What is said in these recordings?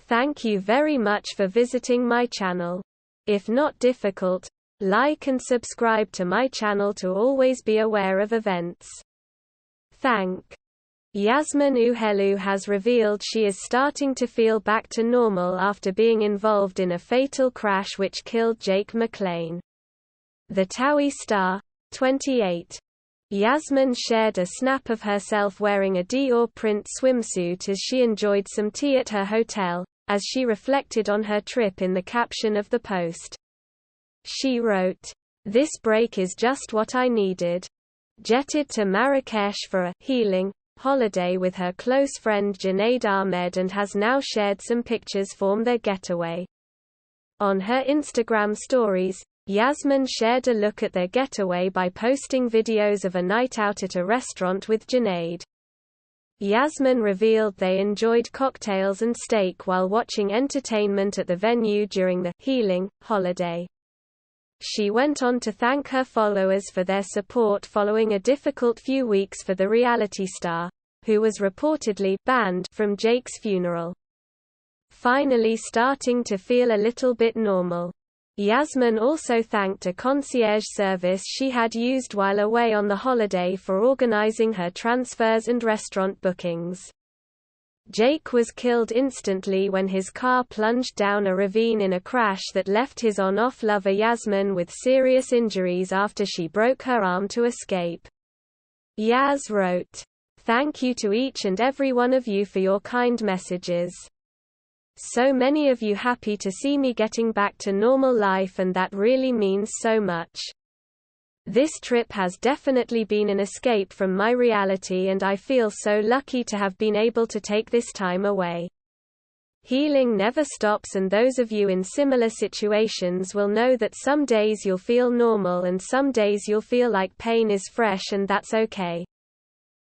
Thank you very much for visiting my channel. If not difficult, like and subscribe to my channel to always be aware of events. Thank. Yazmin Oukhellou has revealed she is starting to feel back to normal after being involved in a fatal crash which killed Jake McClain. The TOWIE star, 28. Yazmin shared a snap of herself wearing a Dior print swimsuit as she enjoyed some tea at her hotel, as she reflected on her trip in the caption of the post. She wrote, "This break is just what I needed." Jetted to Marrakesh for a healing holiday with her close friend Junaid Ahmed and has now shared some pictures from their getaway. On her Instagram stories, Yazmin shared a look at their getaway by posting videos of a night out at a restaurant with Junaid. Yazmin revealed they enjoyed cocktails and steak while watching entertainment at the venue during the healing holiday. She went on to thank her followers for their support following a difficult few weeks for the reality star, who was reportedly banned from Jake's funeral. Finally starting to feel a little bit normal. Yazmin also thanked a concierge service she had used while away on the holiday for organizing her transfers and restaurant bookings. Jake was killed instantly when his car plunged down a ravine in a crash that left his on-off lover Yazmin with serious injuries after she broke her arm to escape. Yaz wrote, "Thank you to each and every one of you for your kind messages. So many of you happy to see me getting back to normal life, and that really means so much. This trip has definitely been an escape from my reality, and I feel so lucky to have been able to take this time away. Healing never stops, and those of you in similar situations will know that some days you'll feel normal and some days you'll feel like pain is fresh, and that's okay.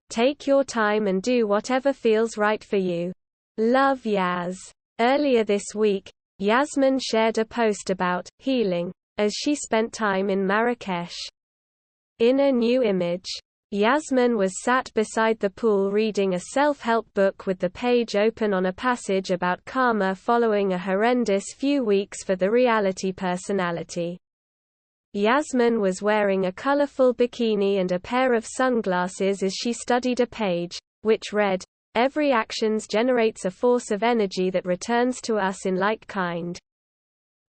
Take your time and do whatever feels right for you. Love, Yaz." Earlier this week, Yazmin shared a post about healing as she spent time in Marrakesh. In a new image, Yazmin was sat beside the pool reading a self-help book with the page open on a passage about karma following a horrendous few weeks for the reality personality. Yazmin was wearing a colorful bikini and a pair of sunglasses as she studied a page, which read, "Every actions generates a force of energy that returns to us in like kind.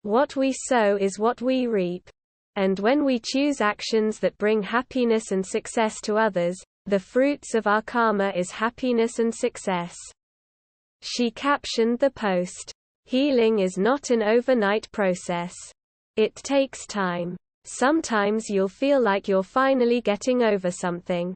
What we sow is what we reap. And when we choose actions that bring happiness and success to others, the fruits of our karma is happiness and success." She captioned the post, "Healing is not an overnight process. It takes time. Sometimes you'll feel like you're finally getting over something.